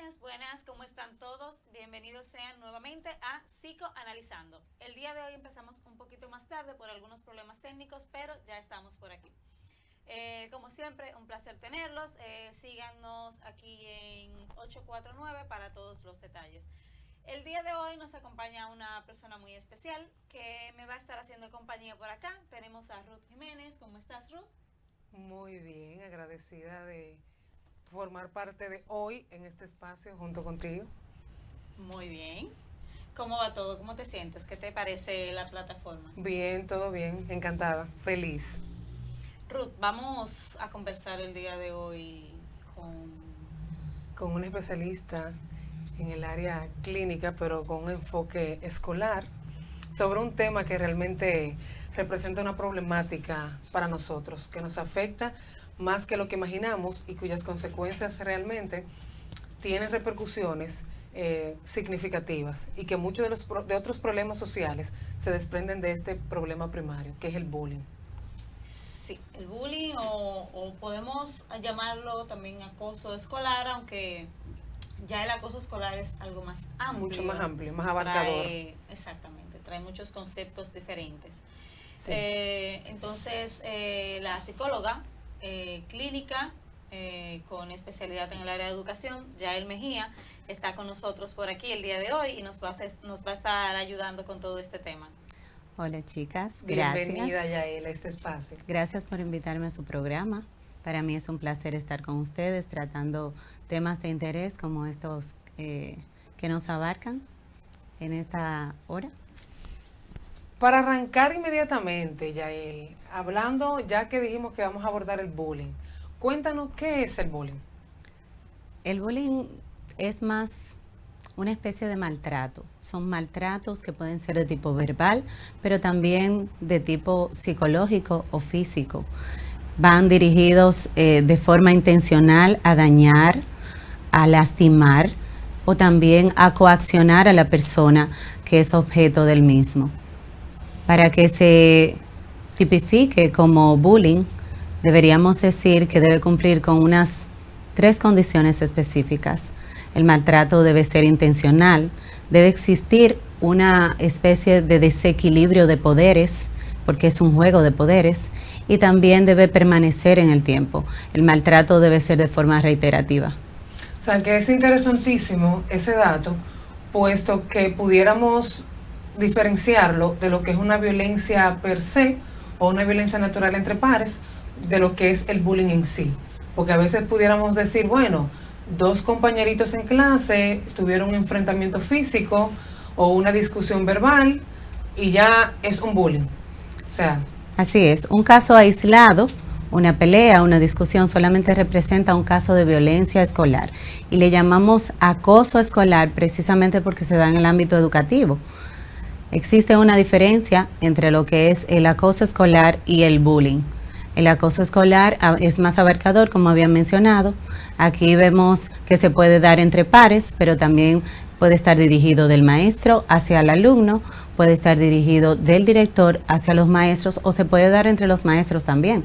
buenas, ¿cómo están todos? Bienvenidos sean nuevamente a Psicoanalizando. El día de hoy empezamos un poquito más tarde por algunos problemas técnicos, pero ya estamos por aquí. Como siempre, un placer tenerlos. Síganos aquí en 849 para todos los detalles. El día de hoy nos acompaña una persona muy especial que me va a estar haciendo compañía por acá. Tenemos a Ruth Jiménez. ¿Cómo estás, Ruth? Muy bien, agradecida de formar parte de hoy en este espacio junto contigo. Muy bien. ¿Cómo va todo? ¿Cómo te sientes? ¿Qué te parece la plataforma? Bien, todo bien, encantada, feliz. Ruth, vamos a conversar el día de hoy con un especialista en el área clínica, pero con un enfoque escolar, sobre un tema que realmente representa una problemática para nosotros, que nos afecta más que lo que imaginamos y cuyas consecuencias realmente tienen repercusiones significativas y que muchos de otros problemas sociales se desprenden de este problema primario, que es el bullying. Sí, el bullying o podemos llamarlo también acoso escolar, aunque ya el acoso escolar es algo más amplio. Mucho más amplio, más abarcador. Exactamente, trae muchos conceptos diferentes. Sí. Entonces, la psicóloga clínica con especialidad en el área de educación, Yael Mejía, está con nosotros por aquí el día de hoy y nos va a estar ayudando con todo este tema. Hola chicas, gracias. Bienvenida Yael a este espacio. Gracias por invitarme a su programa. Para mí es un placer estar con ustedes tratando temas de interés como estos que nos abarcan en esta hora. Para arrancar inmediatamente, Yael, hablando, ya que dijimos que vamos a abordar el bullying, cuéntanos qué es el bullying. El bullying es más una especie de maltrato. Son maltratos que pueden ser de tipo verbal, pero también de tipo psicológico o físico. Van dirigidos de forma intencional a dañar, a lastimar o también a coaccionar a la persona que es objeto del mismo. Para que se tipifique como bullying, deberíamos decir que debe cumplir con unas 3 condiciones específicas. El maltrato debe ser intencional, debe existir una especie de desequilibrio de poderes, porque es un juego de poderes, y también debe permanecer en el tiempo. El maltrato debe ser de forma reiterativa. O sea, que es interesantísimo ese dato, puesto que pudiéramos diferenciarlo de lo que es una violencia per se o una violencia natural entre pares de lo que es el bullying en sí. Porque a veces pudiéramos decir, bueno, 2 compañeritos en clase tuvieron un enfrentamiento físico o una discusión verbal y ya es un bullying. O sea, así es, un caso aislado, una pelea, una discusión solamente representa un caso de violencia escolar y le llamamos acoso escolar precisamente porque se da en el ámbito educativo. Existe una diferencia entre lo que es el acoso escolar y el bullying. El acoso escolar es más abarcador, como había mencionado. Aquí vemos que se puede dar entre pares, pero también puede estar dirigido del maestro hacia el alumno, puede estar dirigido del director hacia los maestros o se puede dar entre los maestros también.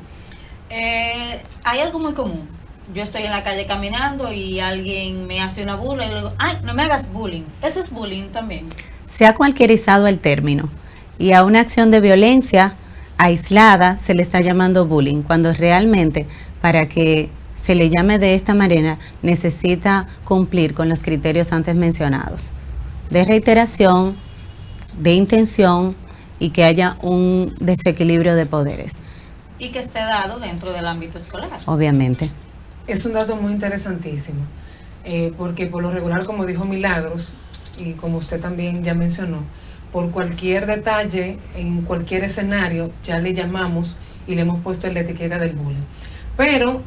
Hay algo muy común. Yo estoy en la calle caminando y alguien me hace una burla y le digo, ay, no me hagas bullying. Eso es bullying también. Se ha cualquierizado el término y a una acción de violencia aislada se le está llamando bullying, cuando realmente para que se le llame de esta manera necesita cumplir con los criterios antes mencionados, de reiteración, de intención y que haya un desequilibrio de poderes. Y que esté dado dentro del ámbito escolar. Obviamente. Es un dato muy interesantísimo, porque por lo regular, como dijo Milagros, y como usted también ya mencionó, por cualquier detalle, en cualquier escenario, ya le llamamos y le hemos puesto la etiqueta del bullying. Pero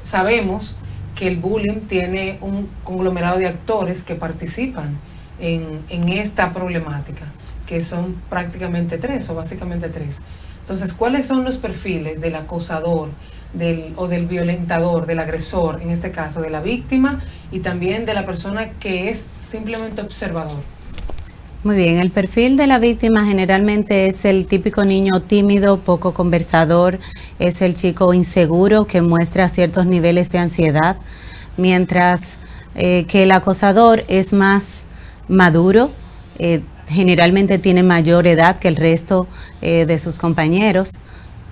sabemos que el bullying tiene un conglomerado de actores que participan en esta problemática, que son prácticamente 3 o básicamente 3. Entonces, ¿cuáles son los perfiles del acosador, del violentador, del agresor, en este caso, de la víctima y también de la persona que es simplemente observador? Muy bien, el perfil de la víctima generalmente es el típico niño tímido, poco conversador, es el chico inseguro que muestra ciertos niveles de ansiedad, mientras que el acosador es más maduro, generalmente tiene mayor edad que el resto de sus compañeros,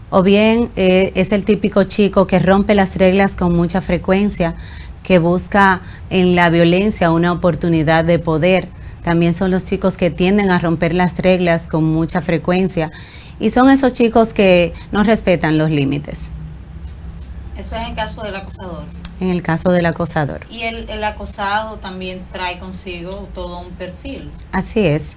o bien es el típico chico que rompe las reglas con mucha frecuencia, que busca en la violencia una oportunidad de poder. También son los chicos que tienden a romper las reglas con mucha frecuencia y son esos chicos que no respetan los límites. Eso es en el caso del acosador. En el caso del acosador. Y el acosado también trae consigo todo un perfil. Así es.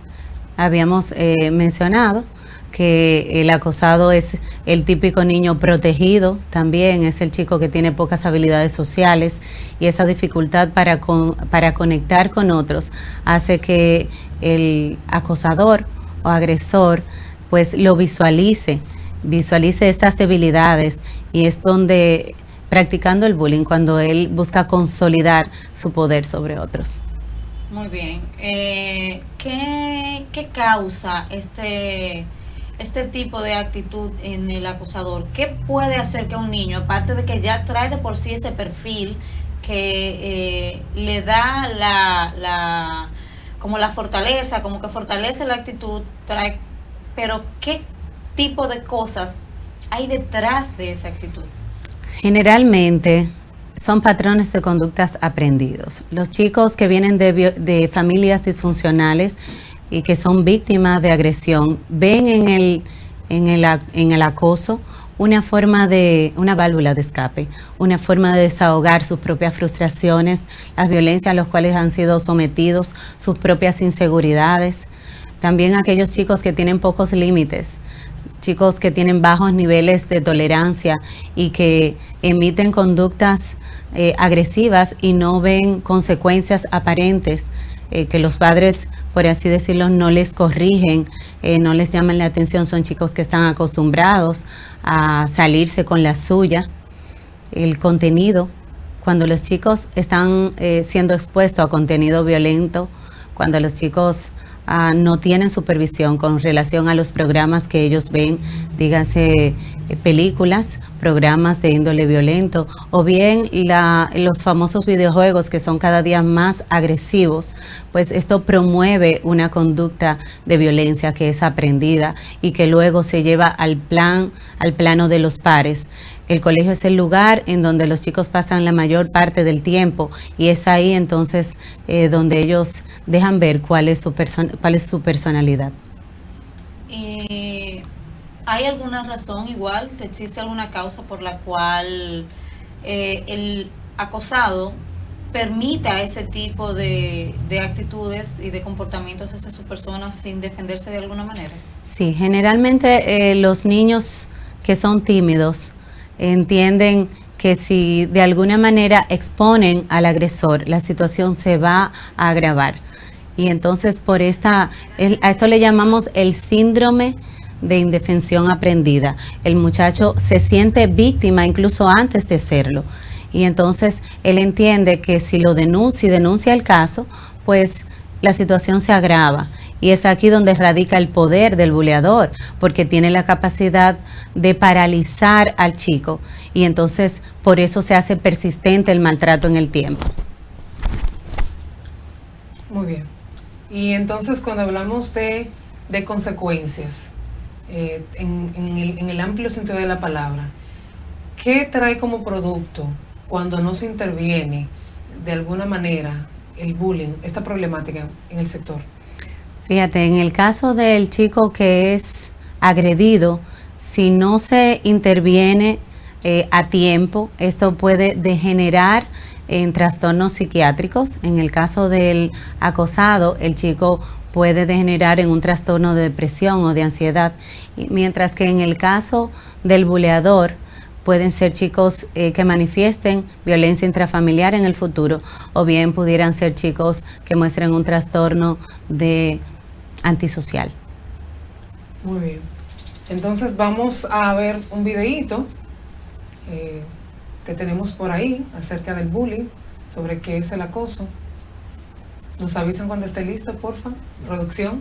Habíamos mencionado que el acosado es el típico niño protegido, también es el chico que tiene pocas habilidades sociales y esa dificultad para conectar con otros hace que el acosador o agresor pues lo visualice estas debilidades y es donde practicando el bullying cuando él busca consolidar su poder sobre otros. Muy bien. ¿Qué causa este tipo de actitud en el acosador? ¿Qué puede hacer que un niño, aparte de que ya trae de por sí ese perfil que le da como la fortaleza, como que fortalece la actitud, pero qué tipo de cosas hay detrás de esa actitud? Generalmente son patrones de conductas aprendidos. Los chicos que vienen de familias disfuncionales y que son víctimas de agresión ven en el acoso una válvula de escape, una forma de desahogar sus propias frustraciones, las violencias a las cuales han sido sometidos, sus propias inseguridades. También aquellos chicos que tienen pocos límites, chicos que tienen bajos niveles de tolerancia y que emiten conductas agresivas y no ven consecuencias aparentes, que los padres, por así decirlo, no les corrigen, no les llaman la atención. Son chicos que están acostumbrados a salirse con la suya. El contenido, cuando los chicos están siendo expuestos a contenido violento, cuando los chicos no tienen supervisión con relación a los programas que ellos ven, díganse películas, programas de índole violento, o bien los famosos videojuegos que son cada día más agresivos, pues esto promueve una conducta de violencia que es aprendida y que luego se lleva al plano de los pares. El colegio es el lugar en donde los chicos pasan la mayor parte del tiempo y es ahí entonces donde ellos dejan ver cuál es su personalidad. ¿Y hay alguna razón igual? ¿Existe alguna causa por la cual el acosado permita ese tipo de actitudes y de comportamientos hacia sus personas sin defenderse de alguna manera? Sí, generalmente los niños que son tímidos entienden que si de alguna manera exponen al agresor, la situación se va a agravar. Y entonces a esto le llamamos el síndrome de indefensión aprendida. El muchacho se siente víctima incluso antes de serlo. Y entonces él entiende que si denuncia el caso, pues la situación se agrava. Y es aquí donde radica el poder del buleador, porque tiene la capacidad de paralizar al chico. Y entonces por eso se hace persistente el maltrato en el tiempo. Muy bien. Y entonces cuando hablamos de consecuencias, en el amplio sentido de la palabra, ¿qué trae como producto cuando no se interviene de alguna manera el bullying, esta problemática en el sector? Fíjate, en el caso del chico que es agredido, si no se interviene a tiempo, esto puede degenerar en trastornos psiquiátricos. En el caso del acosado, el chico puede degenerar en un trastorno de depresión o de ansiedad, mientras que en el caso del buleador pueden ser chicos que manifiesten violencia intrafamiliar en el futuro, o bien pudieran ser chicos que muestren un trastorno de antisocial. Muy bien. Entonces vamos a ver un videíto que tenemos por ahí acerca del bullying, sobre qué es el acoso. Nos avisan cuando esté listo, porfa. Producción.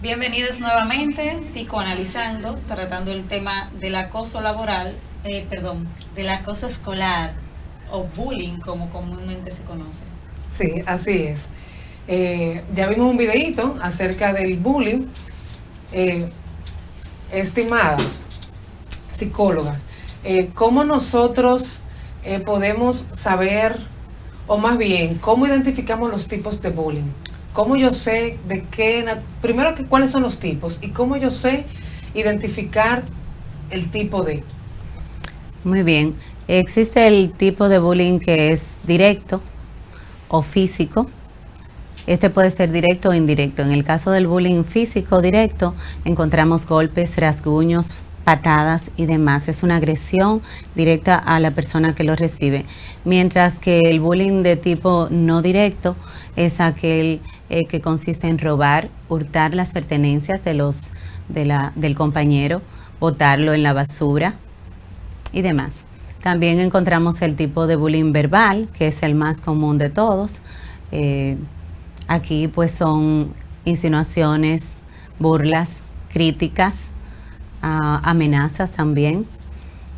Bienvenidos nuevamente, psicoanalizando, tratando el tema del acoso laboral, del acoso escolar o bullying, como comúnmente se conoce. Sí, así es. Ya vimos un videíto acerca del bullying. Estimada psicóloga, ¿cómo nosotros podemos saber, o más bien, cómo identificamos los tipos de bullying? ¿Cómo yo sé primero que cuáles son los tipos y cómo yo sé identificar el tipo de? Muy bien. Existe el tipo de bullying que es directo o físico. Este puede ser directo o indirecto. En el caso del bullying físico directo, encontramos golpes, rasguños, patadas y demás. Es una agresión directa a la persona que lo recibe. Mientras que el bullying de tipo no directo es aquel que consiste en robar, hurtar las pertenencias del compañero, botarlo en la basura y demás. También encontramos el tipo de bullying verbal, que es el más común de todos. Aquí pues son insinuaciones, burlas, críticas, amenazas también.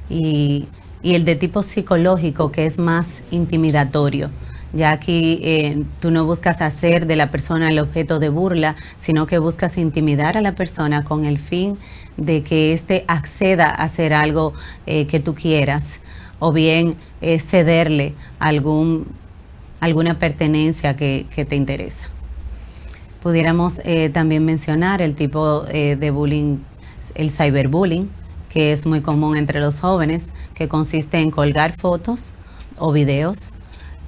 Y el de tipo psicológico, que es más intimidatorio. Ya aquí tú no buscas hacer de la persona el objeto de burla, sino que buscas intimidar a la persona con el fin de que éste acceda a hacer algo que tú quieras, o bien cederle alguna pertenencia que te interesa. Pudiéramos también mencionar el tipo de bullying, el cyberbullying, que es muy común entre los jóvenes, que consiste en colgar fotos o videos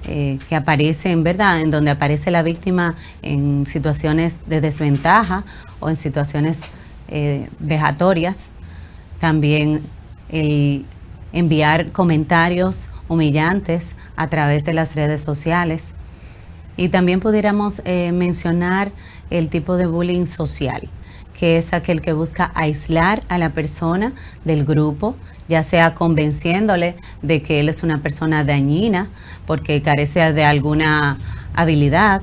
que aparecen, ¿verdad?, en donde aparece la víctima en situaciones de desventaja o en situaciones vejatorias. También el enviar comentarios humillantes a través de las redes sociales. Y también pudiéramos mencionar el tipo de bullying social, que es aquel que busca aislar a la persona del grupo, ya sea convenciéndole de que él es una persona dañina porque carece de alguna habilidad,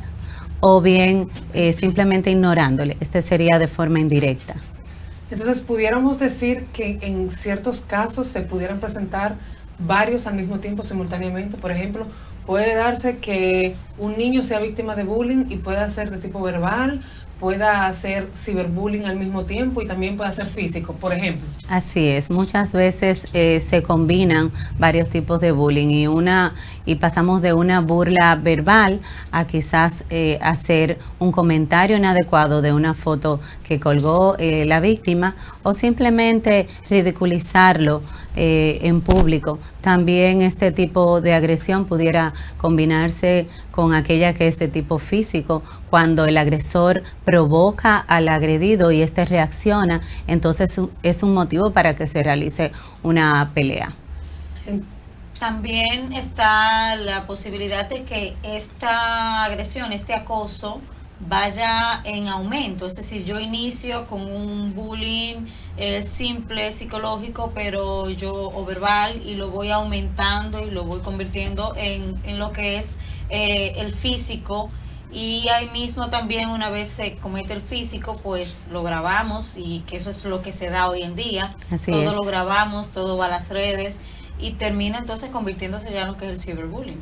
o bien simplemente ignorándole. Este sería de forma indirecta. Entonces, pudiéramos decir que en ciertos casos se pudieran presentar varios al mismo tiempo, simultáneamente. Por ejemplo, puede darse que un niño sea víctima de bullying y pueda ser de tipo verbal, pueda hacer ciberbullying al mismo tiempo y también puede ser físico, por ejemplo. Así es, muchas veces se combinan varios tipos de bullying y pasamos de una burla verbal a quizás hacer un comentario inadecuado de una foto que colgó la víctima, o simplemente ridiculizarlo en público. También este tipo de agresión pudiera combinarse con aquella que es de tipo físico, cuando el agresor provoca al agredido y este reacciona, entonces es un motivo para que se realice una pelea. También está la posibilidad de que esta agresión, este acoso, vaya en aumento. Es decir, yo inicio con un bullying simple, psicológico, o verbal, y lo voy aumentando y lo voy convirtiendo en lo que es el físico. Y ahí mismo también, una vez se comete el físico, pues lo grabamos, y que eso es lo que se da hoy en día. Todo lo grabamos, todo va a las redes y termina entonces convirtiéndose ya en lo que es el ciberbullying.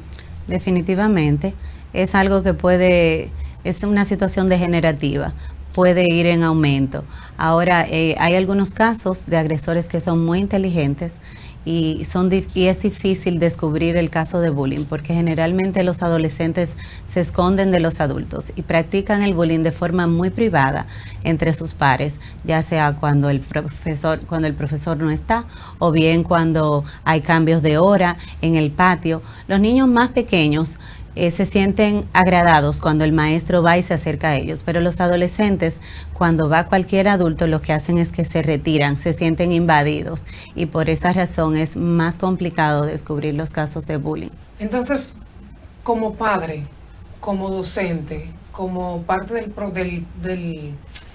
Definitivamente es algo que es una situación degenerativa, puede ir en aumento. Ahora, hay algunos casos de agresores que son muy inteligentes y es difícil descubrir el caso de bullying, porque generalmente los adolescentes se esconden de los adultos y practican el bullying de forma muy privada entre sus pares, ya sea cuando el profesor no está, o bien cuando hay cambios de hora en el patio. Los niños más pequeños se sienten agradados cuando el maestro va y se acerca a ellos, pero los adolescentes, cuando va cualquier adulto, lo que hacen es que se retiran, se sienten invadidos, y por esa razón es más complicado descubrir los casos de bullying. Entonces, como padre, como docente, como parte del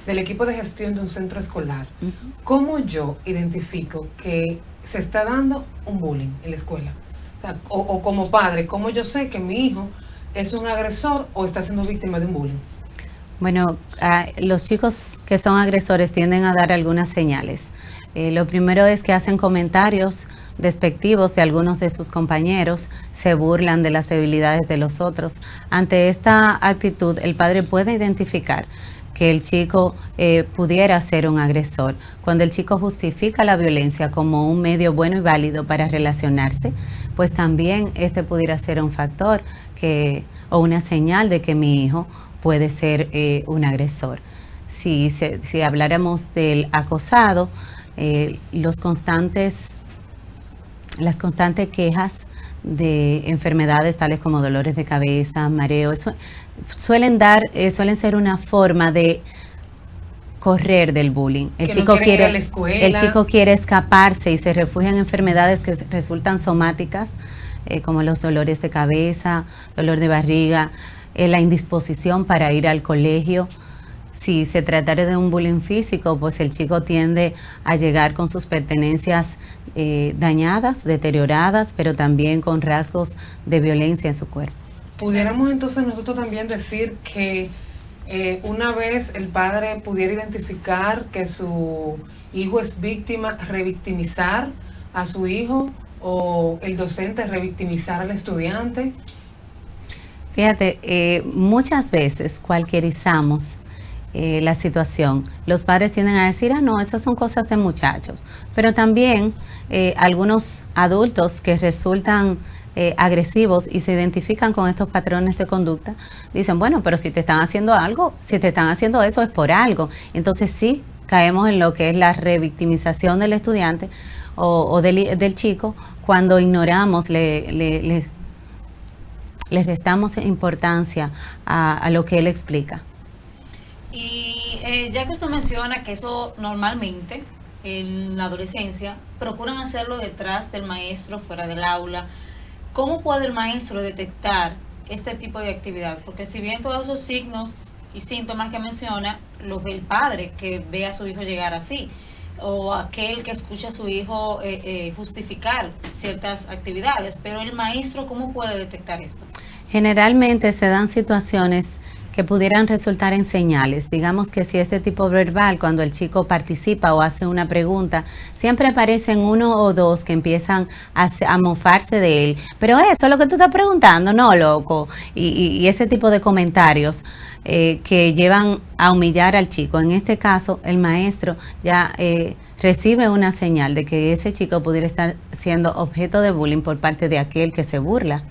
equipo de gestión de un centro escolar, ¿cómo yo identifico que se está dando un bullying en la escuela? O sea, o como padre, ¿cómo yo sé que mi hijo es un agresor o está siendo víctima de un bullying? Bueno, los chicos que son agresores tienden a dar algunas señales. Lo primero es que hacen comentarios despectivos de algunos de sus compañeros, se burlan de las debilidades de los otros. Ante esta actitud, el padre puede identificar que el chico pudiera ser un agresor. Cuando el chico justifica la violencia como un medio bueno y válido para relacionarse, pues también este pudiera ser un factor o una señal de que mi hijo puede ser un agresor. Si habláramos del acosado, las constantes quejas de enfermedades tales como dolores de cabeza, mareo, eso suelen ser una forma de correr del bullying. El chico quiere escaparse y se refugia en enfermedades que resultan somáticas, como los dolores de cabeza, dolor de barriga, la indisposición para ir al colegio. Si se tratara de un bullying físico, pues el chico tiende a llegar con sus pertenencias dañadas, deterioradas, pero también con rasgos de violencia en su cuerpo. Pudiéramos entonces nosotros también decir que una vez el padre pudiera identificar que su hijo es víctima, revictimizar a su hijo, o el docente revictimizar al estudiante. Fíjate, muchas veces cualquierizamos la situación. Los padres tienden a decir, no, esas son cosas de muchachos. Pero también algunos adultos que resultan agresivos y se identifican con estos patrones de conducta, dicen, bueno, pero si te están haciendo algo, si te están haciendo eso es por algo. Entonces sí, caemos en lo que es la revictimización del estudiante o del chico cuando ignoramos, le restamos importancia a lo que él explica. Y ya que usted menciona que eso normalmente en la adolescencia procuran hacerlo detrás del maestro, fuera del aula, ¿cómo puede el maestro detectar este tipo de actividad? Porque si bien todos esos signos y síntomas que menciona los ve el padre que ve a su hijo llegar así, o aquel que escucha a su hijo justificar ciertas actividades, pero el maestro, ¿cómo puede detectar esto? Generalmente se dan situaciones que pudieran resultar en señales. Digamos que si este tipo verbal, cuando el chico participa o hace una pregunta, siempre aparecen uno o dos que empiezan a mofarse de él. Pero eso es lo que tú estás preguntando, no, loco. Y ese tipo de comentarios que llevan a humillar al chico. En este caso, el maestro ya recibe una señal de que ese chico pudiera estar siendo objeto de bullying por parte de aquel que se burla.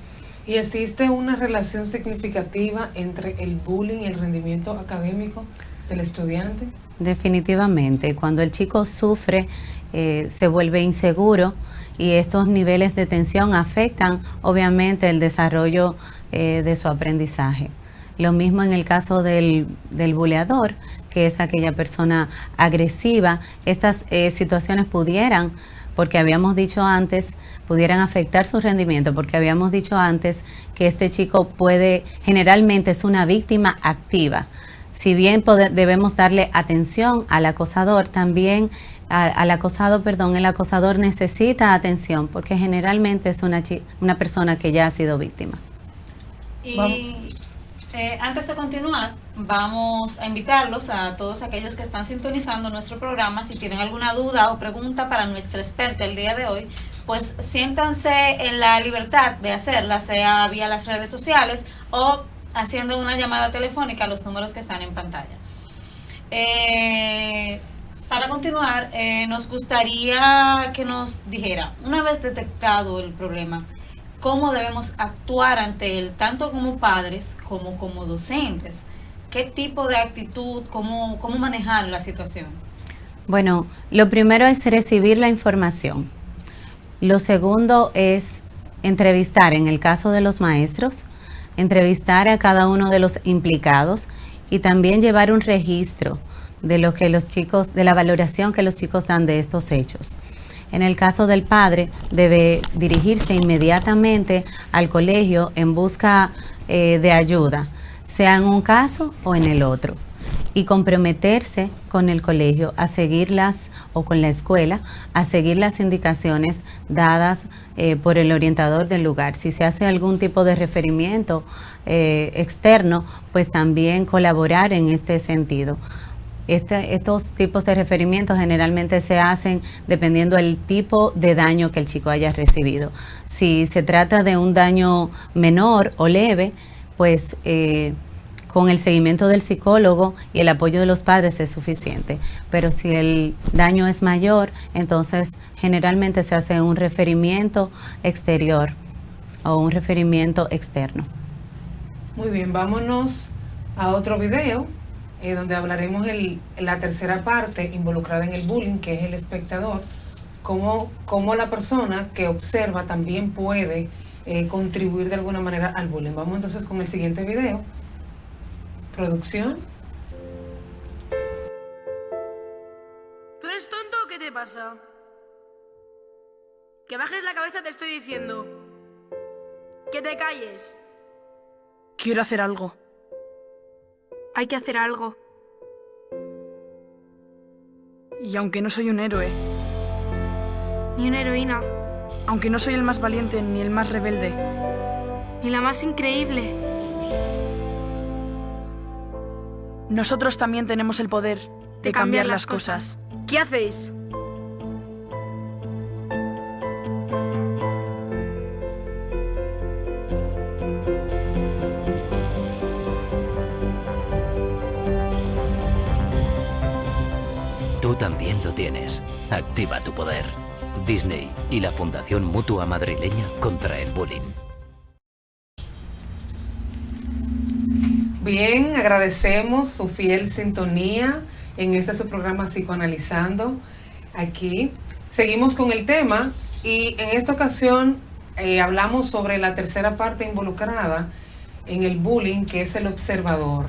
¿Y existe una relación significativa entre el bullying y el rendimiento académico del estudiante? Definitivamente. Cuando el chico sufre, se vuelve inseguro y estos niveles de tensión afectan obviamente el desarrollo de su aprendizaje. Lo mismo en el caso del buleador, que es aquella persona agresiva. Estas situaciones pudieran, porque habíamos dicho antes, pudieran afectar su rendimiento, porque habíamos dicho antes que este chico generalmente es una víctima activa. Si bien debemos darle atención al acosador, también el acosador necesita atención, porque generalmente es una persona que ya ha sido víctima. Y antes de continuar, vamos a invitarlos a todos aquellos que están sintonizando nuestro programa. Si tienen alguna duda o pregunta para nuestra experta el día de hoy, pues siéntanse en la libertad de hacerla, sea vía las redes sociales o haciendo una llamada telefónica a los números que están en pantalla. Para continuar, nos gustaría que nos dijera, una vez detectado el problema, cómo debemos actuar ante él, tanto como padres como docentes. ¿Qué tipo de actitud, cómo manejar la situación? Bueno, lo primero es recibir la información. Lo segundo es entrevistar, en el caso de los maestros, entrevistar a cada uno de los implicados y también llevar un registro de lo que los chicos, de la valoración que los chicos dan de estos hechos. En el caso del padre, debe dirigirse inmediatamente al colegio en busca de ayuda, sea en un caso o en el otro. y comprometerse con el colegio a seguirlas o con la escuela a seguir las indicaciones dadas por el orientador del lugar. Si se hace algún tipo de referimiento externo, pues también colaborar en este sentido. Estos tipos de referimientos generalmente se hacen dependiendo del tipo de daño que el chico haya recibido. Si se trata de un daño menor o leve, pues con el seguimiento del psicólogo y el apoyo de los padres es suficiente. Pero si el daño es mayor, entonces generalmente se hace un referimiento exterior o un referimiento externo. Muy bien, vámonos a otro video donde hablaremos la tercera parte involucrada en el bullying, que es el espectador, cómo la persona que observa también puede contribuir de alguna manera al bullying. Vamos entonces con el siguiente video. Producción. ¿Tú eres tonto o qué te pasa? Que bajes la cabeza, te estoy diciendo. Que te calles. Quiero hacer algo. Hay que hacer algo. Y aunque no soy un héroe, Ni una heroína, aunque no soy el más valiente ni el más rebelde, ni la más increíble. nosotros también tenemos el poder de cambiar las cosas. ¿Qué hacéis? Tú también lo tienes. Activa tu poder. Disney y la Fundación Mutua Madrileña contra el Bullying. Bien, agradecemos su fiel sintonía en este su programa Psicoanalizando. Aquí seguimos con el tema y en esta ocasión hablamos sobre la tercera parte involucrada en el bullying, que es el observador.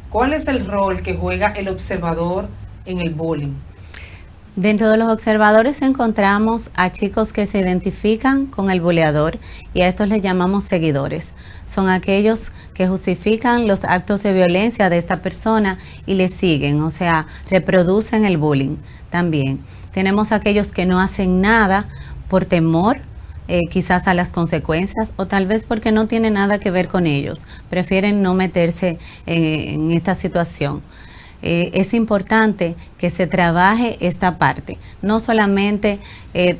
¿Cuál es el rol que juega el observador en el bullying? Dentro de los observadores encontramos a chicos que se identifican con el buleador y a estos les llamamos seguidores. Son aquellos que justifican los actos de violencia de esta persona y le siguen, o sea, reproducen el bullying también. Tenemos aquellos que no hacen nada por temor, quizás a las consecuencias, o tal vez porque no tiene nada que ver con ellos, prefieren no meterse en esta situación. Es importante que se trabaje esta parte. No solamente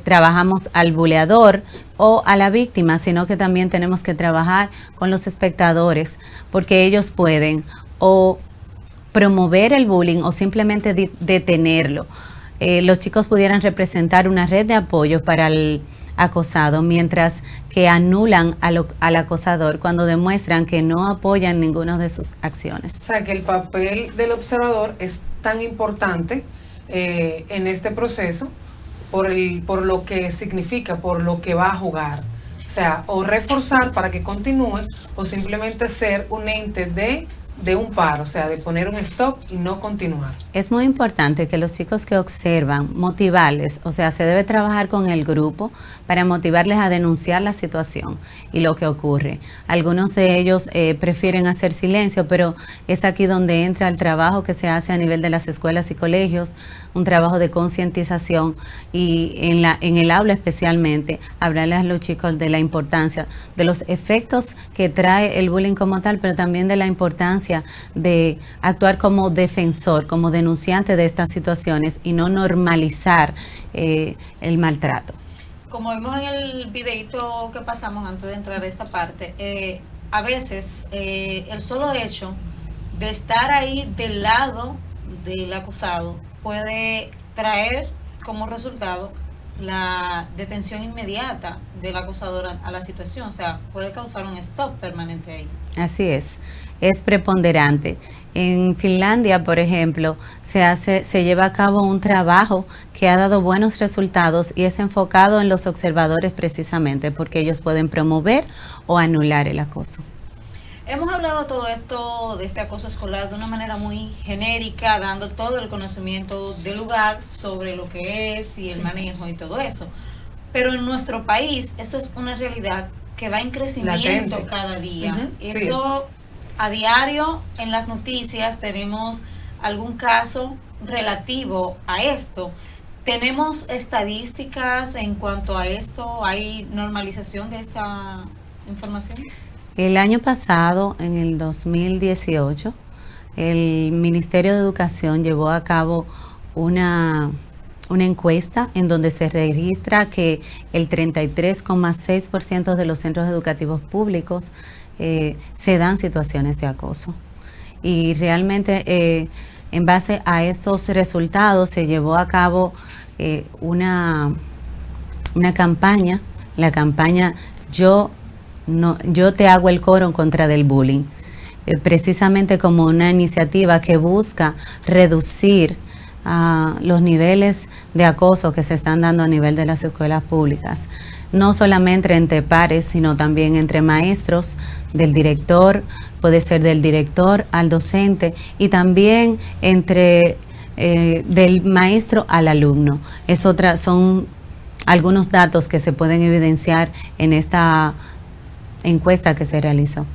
trabajamos al buleador o a la víctima, sino que también tenemos que trabajar con los espectadores, porque ellos pueden o promover el bullying o simplemente detenerlo. Los chicos pudieran representar una red de apoyo para el acosado, mientras que anulan al acosador cuando demuestran que no apoyan ninguna de sus acciones. O sea, que el papel del observador es tan importante en este proceso por lo que significa, por lo que va a jugar. O sea, o reforzar para que continúe o simplemente ser un ente de un par, o sea, de poner un stop y no continuar. Es muy importante que los chicos que observan, motivarles, o sea, se debe trabajar con el grupo para motivarles a denunciar la situación y lo que ocurre. Algunos de ellos prefieren hacer silencio, pero es aquí donde entra el trabajo que se hace a nivel de las escuelas y colegios, un trabajo de concientización y en el aula especialmente, hablarles a los chicos de la importancia, de los efectos que trae el bullying como tal, pero también de la importancia de actuar como defensor, como denunciante de estas situaciones y no normalizar el maltrato. Como vimos en el videito que pasamos antes de entrar a esta parte, a veces el solo hecho de estar ahí del lado del acusado puede traer como resultado la detención inmediata del acusador a la situación, o sea, puede causar un stop permanente ahí. Así es preponderante. En Finlandia, por ejemplo, se lleva a cabo un trabajo que ha dado buenos resultados y es enfocado en los observadores precisamente porque ellos pueden promover o anular el acoso. Hemos hablado todo esto de este acoso escolar de una manera muy genérica, dando todo el conocimiento del lugar sobre lo que es y el manejo y todo eso. Pero en nuestro país eso es una realidad que va en crecimiento latente cada día. Eso a diario en las noticias tenemos algún caso relativo a esto. ¿Tenemos estadísticas en cuanto a esto? ¿Hay normalización de esta información? El año pasado, en el 2018, el Ministerio de Educación llevó a cabo una encuesta en donde se registra que el 33,6% de los centros educativos públicos se dan situaciones de acoso. Y realmente en base a estos resultados se llevó a cabo una campaña, la campaña Yo te hago el coro en contra del bullying, precisamente como una iniciativa que busca reducir los niveles de acoso que se están dando a nivel de las escuelas públicas, no solamente entre pares, sino también entre maestros, del director, puede ser del director al docente, y también entre del maestro al alumno. Son algunos datos que se pueden evidenciar en esta encuesta que se realizó.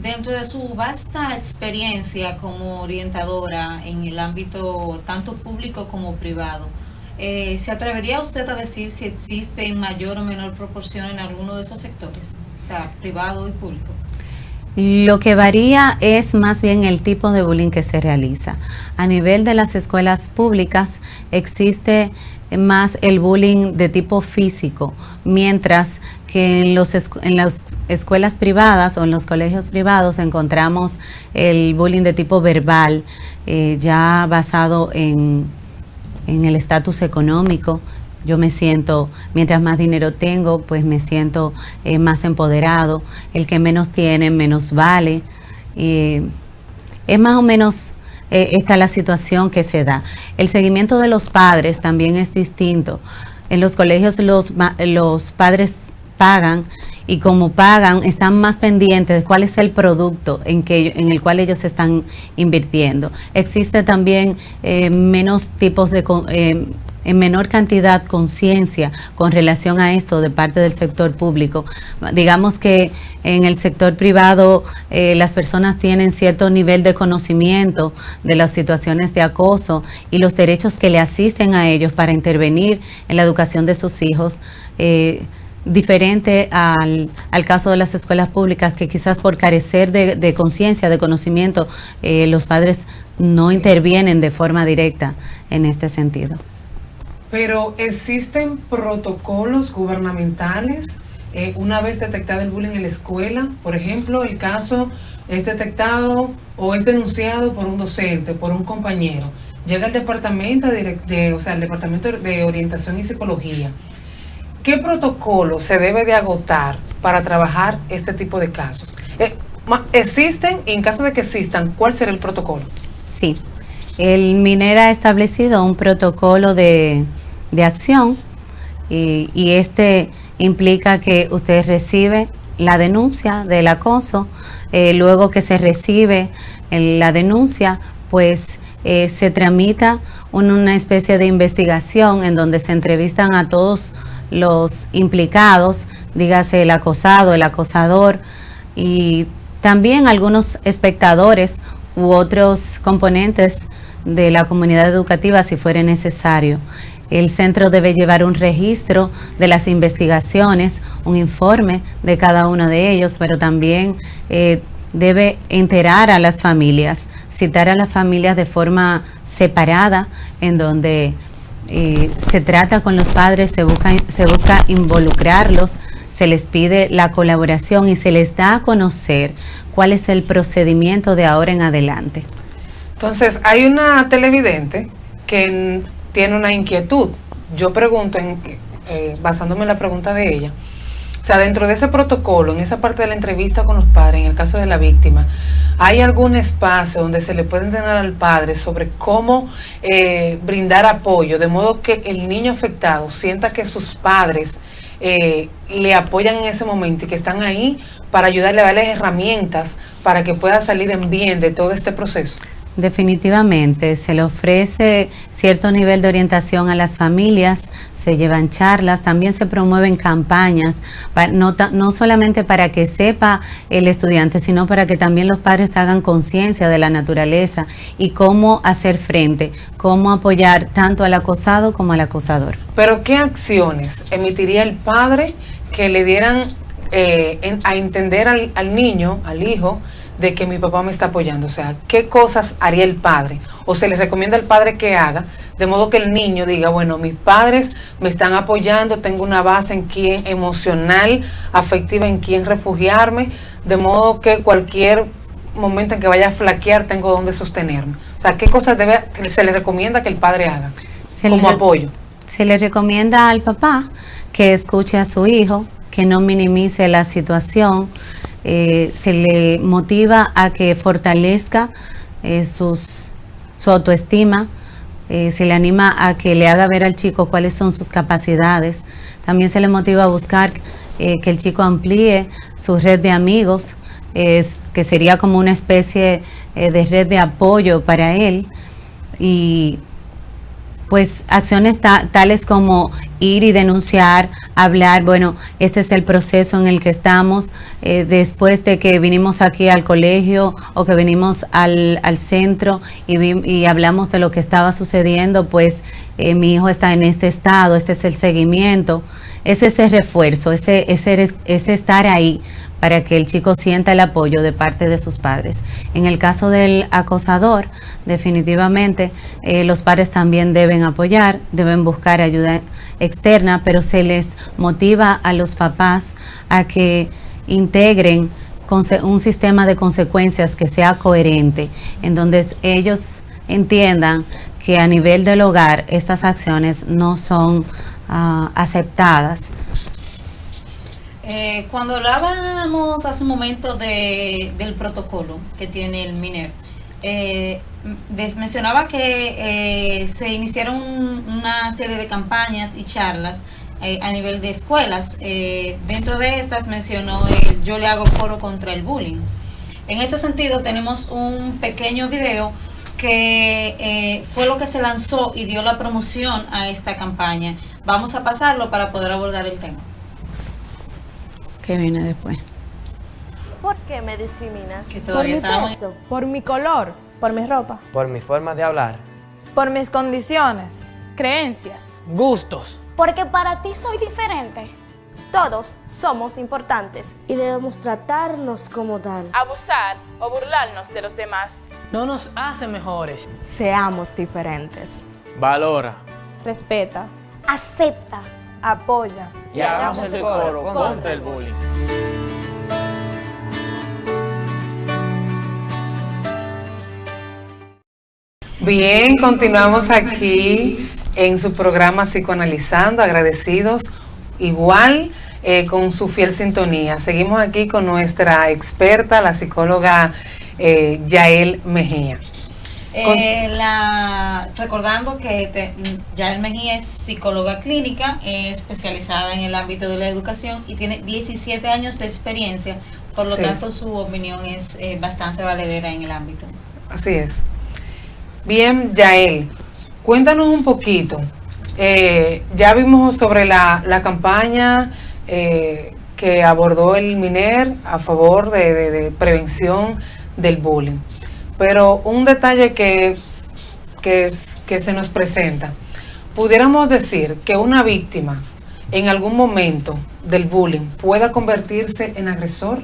Dentro de su vasta experiencia como orientadora en el ámbito tanto público como privado, ¿se atrevería usted a decir si existe en mayor o menor proporción en alguno de esos sectores, o sea, privado y público? Lo que varía es más bien el tipo de bullying que se realiza. A nivel de las escuelas públicas existe más el bullying de tipo físico, mientras que en las escuelas privadas o en los colegios privados encontramos el bullying de tipo verbal, ya basado en el estatus económico. Yo me siento, mientras más dinero tengo, pues me siento más empoderado. El que menos tiene, menos vale. Es más o menos esta la situación que se da. El seguimiento de los padres también es distinto. En los colegios los padres pagan, y como pagan están más pendientes de cuál es el producto en el cual ellos están invirtiendo. Existe también menos tipos de en menor cantidad conciencia con relación a esto de parte del sector público. Digamos que en el sector privado las personas tienen cierto nivel de conocimiento de las situaciones de acoso y los derechos que le asisten a ellos para intervenir en la educación de sus hijos, diferente al caso de las escuelas públicas, que quizás por carecer de conciencia, de conocimiento, los padres no intervienen de forma directa en este sentido. Pero ¿existen protocolos gubernamentales una vez detectado el bullying en la escuela? Por ejemplo, el caso es detectado o es denunciado por un docente, por un compañero. Llega al departamento el departamento de orientación y psicología. ¿Qué protocolo se debe de agotar para trabajar este tipo de casos? ¿Existen? Y en caso de que existan, ¿cuál será el protocolo? Sí, el MINER ha establecido un protocolo de acción y este implica que usted recibe la denuncia del acoso, luego que se recibe la denuncia, pues se tramita una especie de investigación en donde se entrevistan a todos los implicados, dígase el acosado, el acosador, y también algunos espectadores u otros componentes de la comunidad educativa si fuera necesario. El centro debe llevar un registro de las investigaciones, un informe de cada uno de ellos, pero también debe enterar a las familias, citar a las familias de forma separada, en donde se trata con los padres, se busca involucrarlos, se les pide la colaboración y se les da a conocer cuál es el procedimiento de ahora en adelante. Entonces, hay una televidente que tiene una inquietud. Yo pregunto, basándome en la pregunta de ella, o sea, dentro de ese protocolo, en esa parte de la entrevista con los padres, en el caso de la víctima, ¿hay algún espacio donde se le puede entrenar al padre sobre cómo brindar apoyo, de modo que el niño afectado sienta que sus padres le apoyan en ese momento y que están ahí para ayudarle a darles herramientas para que pueda salir en bien de todo este proceso? Definitivamente, se le ofrece cierto nivel de orientación a las familias, se llevan charlas, también se promueven campañas, no solamente para que sepa el estudiante, sino para que también los padres hagan conciencia de la naturaleza y cómo hacer frente, cómo apoyar tanto al acosado como al acosador. Pero ¿qué acciones emitiría el padre que le dieran a entender al niño, al hijo, de que mi papá me está apoyando? O sea, ¿qué cosas haría el padre? O se le recomienda al padre que haga, de modo que el niño diga, bueno, mis padres me están apoyando, tengo una base en quien emocional, afectiva, en quien refugiarme, de modo que cualquier momento en que vaya a flaquear tengo donde sostenerme. O sea, ¿qué cosas se le recomienda que el padre haga como apoyo? Se le recomienda al papá que escuche a su hijo, que no minimice la situación. Se le motiva a que fortalezca su autoestima, se le anima a que le haga ver al chico cuáles son sus capacidades. También se le motiva a buscar que el chico amplíe su red de amigos, que sería como una especie de red de apoyo para él. Y pues acciones tales como ir y denunciar, hablar, bueno, este es el proceso en el que estamos, después de que vinimos aquí al colegio o que venimos al centro y hablamos de lo que estaba sucediendo, pues mi hijo está en este estado, este es el seguimiento, es ese refuerzo, ese estar ahí para que el chico sienta el apoyo de parte de sus padres. En el caso del acosador, definitivamente los padres también deben apoyar, deben buscar ayuda externa, pero se les motiva a los papás a que integren un sistema de consecuencias que sea coherente, en donde ellos entiendan que a nivel del hogar estas acciones no son aceptadas. Cuando hablábamos hace un momento del protocolo que tiene el MINER, mencionaba que se iniciaron una serie de campañas y charlas a nivel de escuelas. Dentro de estas mencionó el Yo le hago foro contra el bullying. En ese sentido tenemos un pequeño video que fue lo que se lanzó y dio la promoción a esta campaña. Vamos a pasarlo para poder abordar el tema. ¿Qué viene después? ¿Por qué me discriminas? Que Por todavía mi estamos... peso, por mi color, por mi ropa, Por mi forma de hablar. por mis condiciones, creencias. Gustos. Porque para ti soy diferente. Todos somos importantes y debemos tratarnos como tal. Abusar o burlarnos de los demás. No nos hace mejores. seamos diferentes. Valora. Respeta. Acepta. Apoya. Y hagamos el coro contra el bullying. Bien, continuamos aquí en su programa Psicoanalizando, agradecidos igual con su fiel sintonía. Seguimos aquí con nuestra experta, la psicóloga Yael Mejía. Recordando que Yael Mejía es psicóloga clínica, especializada en el ámbito de la educación y tiene 17 años de experiencia, por lo tanto su opinión es bastante valedera en el ámbito. Así es. Bien, Yael, cuéntanos un poquito. Ya vimos sobre la campaña que abordó el MINER a favor de prevención del bullying. Pero un detalle que se nos presenta, pudiéramos decir que una víctima en algún momento del bullying pueda convertirse en agresor.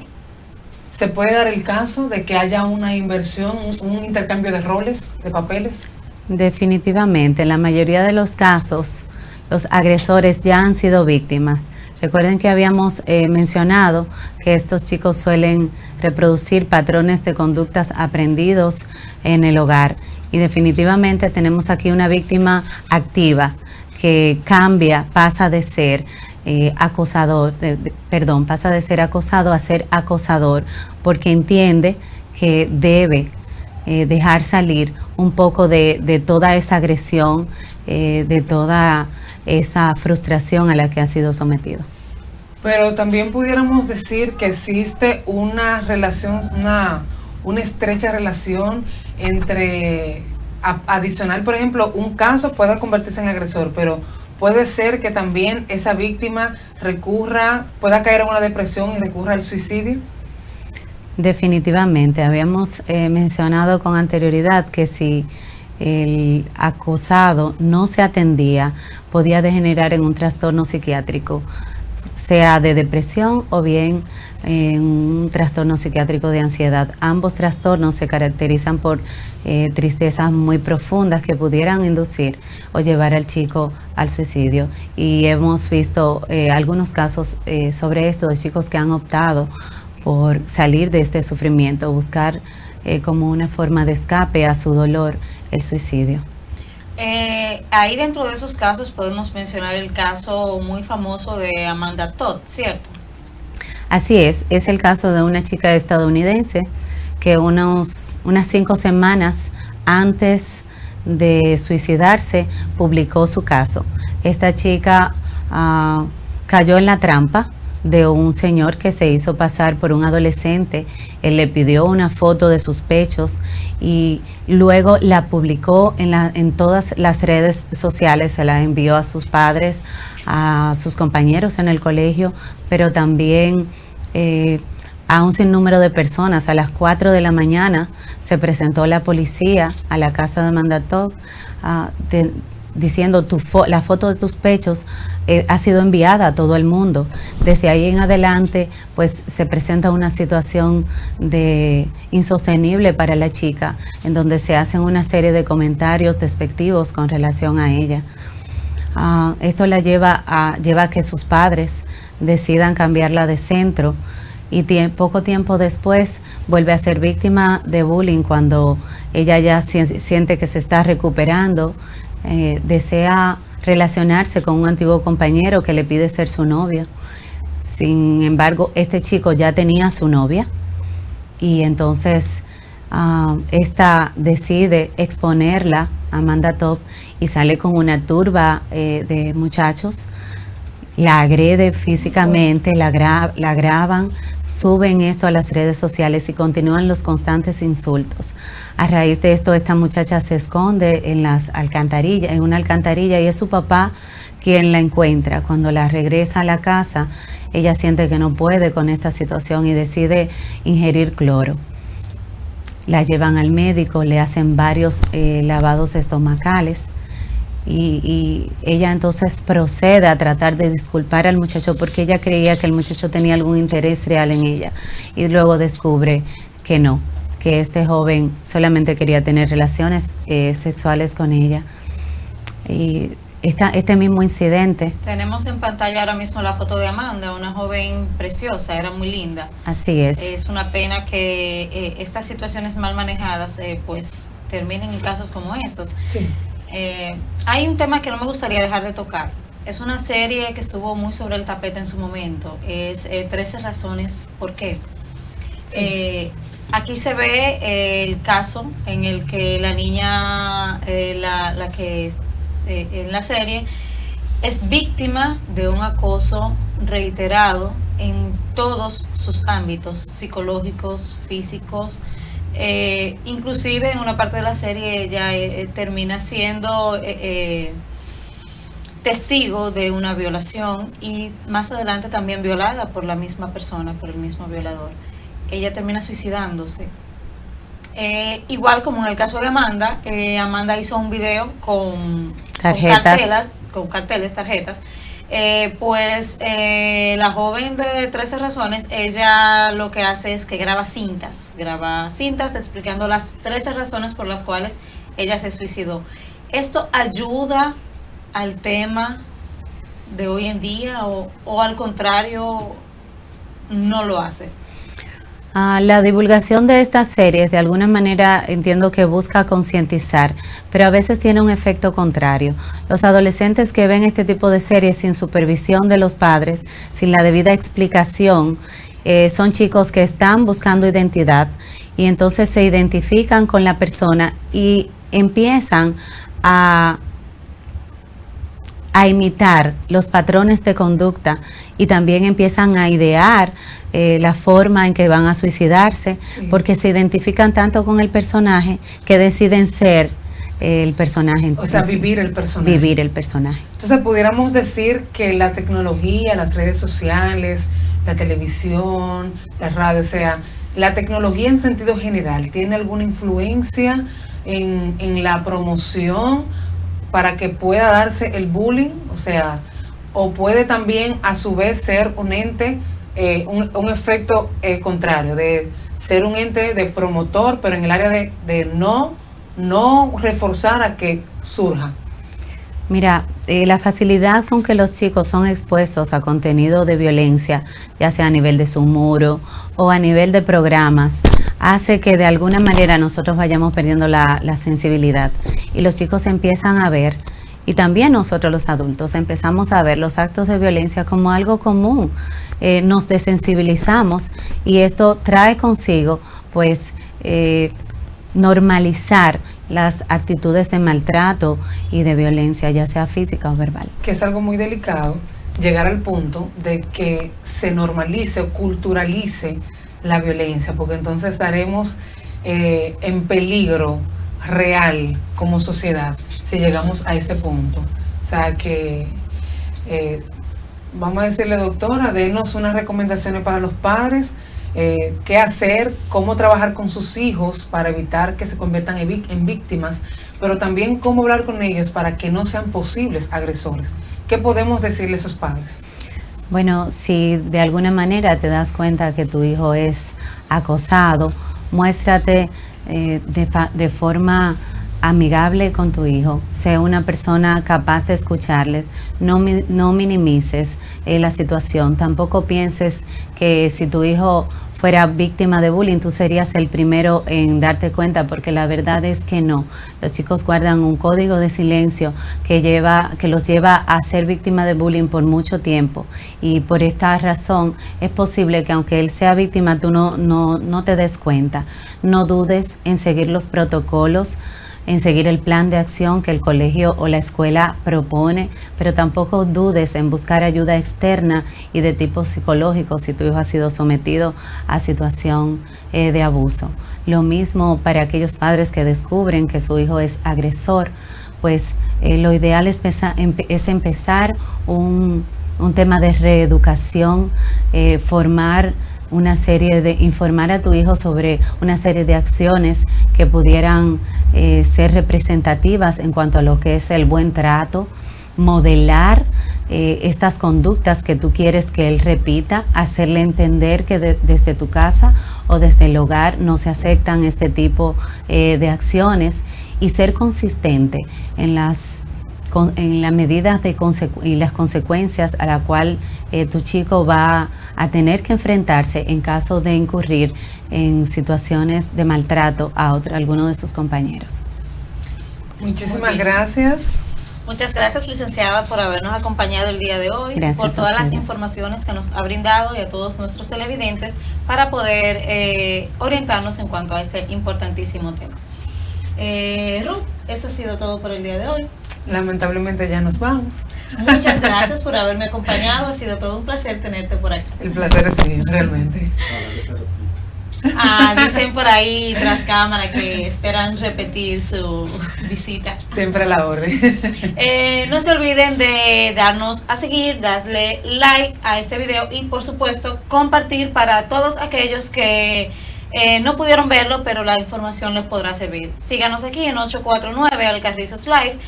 ¿Se puede dar el caso de que haya una inversión, un intercambio de roles, de papeles? Definitivamente, en la mayoría de los casos, los agresores ya han sido víctimas. Recuerden que habíamos mencionado que estos chicos suelen reproducir patrones de conductas aprendidos en el hogar. Y definitivamente tenemos aquí una víctima activa que cambia, pasa de ser pasa de ser acosado a ser acosador, porque entiende que debe dejar salir un poco de toda esa agresión, de toda esa frustración a la que ha sido sometido. Pero también pudiéramos decir que existe una relación, una estrecha relación entre adicional, por ejemplo, un caso pueda convertirse en agresor, pero puede ser que también esa víctima pueda caer en una depresión y recurra al suicidio? Definitivamente, habíamos mencionado con anterioridad que si el acusado no se atendía, podía degenerar en un trastorno psiquiátrico, sea de depresión o bien en un trastorno psiquiátrico de ansiedad. Ambos trastornos se caracterizan por tristezas muy profundas que pudieran inducir o llevar al chico al suicidio. Y hemos visto algunos casos sobre esto de chicos que han optado por salir de este sufrimiento, buscar como una forma de escape a su dolor el suicidio. Ahí dentro de esos casos podemos mencionar el caso muy famoso de Amanda Todd, ¿cierto? Así es el caso de una chica estadounidense que unas 5 semanas antes de suicidarse publicó su caso. Esta chica cayó en la trampa de un señor que se hizo pasar por un adolescente. Él le pidió una foto de sus pechos y luego la publicó en todas las redes sociales, se la envió a sus padres, a sus compañeros en el colegio, pero también a un sinnúmero de personas. A las 4 de la mañana se presentó la policía a la casa de Amanda Todd diciendo la foto de tus pechos ha sido enviada a todo el mundo. Desde ahí en adelante pues se presenta una situación insostenible para la chica, en donde se hacen una serie de comentarios despectivos con relación a ella. Esto la lleva a que sus padres decidan cambiarla de centro y poco tiempo después vuelve a ser víctima de bullying cuando ella ya siente que se está recuperando. Desea relacionarse con un antiguo compañero que le pide ser su novio. Sin embargo, este chico ya tenía su novia y entonces esta decide exponerla, Amanda Todd, y sale con una turba de muchachos. La agrede físicamente, la graban, suben esto a las redes sociales y continúan los constantes insultos. A raíz de esto, esta muchacha se esconde en una alcantarilla, y es su papá quien la encuentra. Cuando la regresa a la casa, ella siente que no puede con esta situación y decide ingerir cloro. La llevan al médico, le hacen varios lavados estomacales. Y ella entonces procede a tratar de disculpar al muchacho porque ella creía que el muchacho tenía algún interés real en ella, y luego descubre que no, que este joven solamente quería tener relaciones sexuales con ella. Y este mismo incidente. Tenemos en pantalla ahora mismo la foto de Amanda, una joven preciosa, era muy linda. Así es. Es una pena que estas situaciones mal manejadas pues terminen en casos como estos. Sí. Hay un tema que no me gustaría dejar de tocar. Es una serie que estuvo muy sobre el tapete en su momento. Es 13 razones por qué. Sí. Aquí se ve el caso en el que la niña, la que en la serie, es víctima de un acoso reiterado en todos sus ámbitos, psicológicos, físicos. Inclusive en una parte de la serie ella termina siendo testigo de una violación y más adelante también violada por la misma persona, por el mismo violador. Ella termina suicidándose. Igual como en el caso de Amanda, Amanda hizo un video con tarjetas. La joven de 13 razones, ella lo que hace es que graba cintas explicando las 13 razones por las cuales ella se suicidó. ¿Esto ayuda al tema de hoy en día o al contrario no lo hace? La divulgación de estas series de alguna manera entiendo que busca concientizar, pero a veces tiene un efecto contrario. Los adolescentes que ven este tipo de series sin supervisión de los padres, sin la debida explicación, son chicos que están buscando identidad y entonces se identifican con la persona y empiezan a a imitar los patrones de conducta y también empiezan a idear la forma en que van a suicidarse, porque se identifican tanto con el personaje que deciden ser el personaje. O sea, vivir el personaje. Vivir el personaje. Entonces, pudiéramos decir que la tecnología, las redes sociales, la televisión, la radio, o sea, la tecnología en sentido general, ¿tiene alguna influencia en la promoción para que pueda darse el bullying? O sea, o puede también a su vez ser un ente, un efecto contrario, de ser un ente de promotor, pero en el área de no reforzar a que surja. Mira, la facilidad con que los chicos son expuestos a contenido de violencia, ya sea a nivel de su muro o a nivel de programas, hace que de alguna manera nosotros vayamos perdiendo la sensibilidad y los chicos empiezan a ver, y también nosotros los adultos empezamos a ver los actos de violencia como algo común. Nos desensibilizamos y esto trae consigo pues normalizar las actitudes de maltrato y de violencia, ya sea física o verbal. Que es algo muy delicado, llegar al punto de que se normalice o culturalice la violencia, porque entonces estaremos en peligro real como sociedad si llegamos a ese punto. O sea que vamos a decirle, doctora, denos unas recomendaciones para los padres, qué hacer, cómo trabajar con sus hijos para evitar que se conviertan en víctimas, pero también cómo hablar con ellos para que no sean posibles agresores. ¿Qué podemos decirle a esos padres? Bueno, si de alguna manera te das cuenta que tu hijo es acosado, muéstrate de forma amigable con tu hijo, sé una persona capaz de escucharle, no minimices la situación, tampoco pienses que si tu hijo fuera víctima de bullying, tú serías el primero en darte cuenta, porque la verdad es que no. Los chicos guardan un código de silencio que los lleva a ser víctima de bullying por mucho tiempo, y por esta razón es posible que aunque él sea víctima, tú no te des cuenta. No dudes en seguir los protocolos, en seguir el plan de acción que el colegio o la escuela propone, pero tampoco dudes en buscar ayuda externa y de tipo psicológico si tu hijo ha sido sometido a situación de abuso. Lo mismo para aquellos padres que descubren que su hijo es agresor, pues lo ideal es empezar un tema de reeducación, informar a tu hijo sobre una serie de acciones que pudieran ser representativas en cuanto a lo que es el buen trato, modelar estas conductas que tú quieres que él repita, hacerle entender que desde tu casa o desde el hogar no se aceptan este tipo de acciones, y ser consistente en la medida y las consecuencias a la cual tu chico va a tener que enfrentarse en caso de incurrir en situaciones de maltrato a alguno de sus compañeros. Muchísimas gracias. Muchas gracias, licenciada, por habernos acompañado el día de hoy, gracias por todas las ustedes. Informaciones que nos ha brindado, y a todos nuestros televidentes para poder orientarnos en cuanto a este importantísimo tema. Ruth, eso ha sido todo por el día de hoy. Lamentablemente ya nos vamos. Muchas gracias por haberme acompañado, ha sido todo un placer tenerte por aquí. El placer es mío, realmente. Dicen por ahí tras cámara que esperan repetir su visita. Siempre a la orden. No se olviden de darnos a seguir, darle like a este video y por supuesto compartir para todos aquellos que no pudieron verlo, pero la información les podrá servir. Síganos aquí en 849 Alcarrizos Live.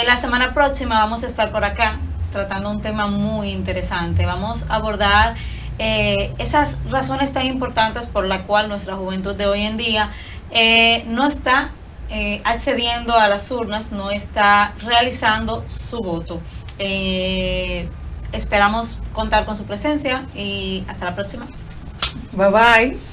La semana próxima vamos a estar por acá tratando un tema muy interesante. Vamos a abordar esas razones tan importantes por la cual nuestra juventud de hoy en día no está accediendo a las urnas, no está realizando su voto. Esperamos contar con su presencia y hasta la próxima. Bye bye.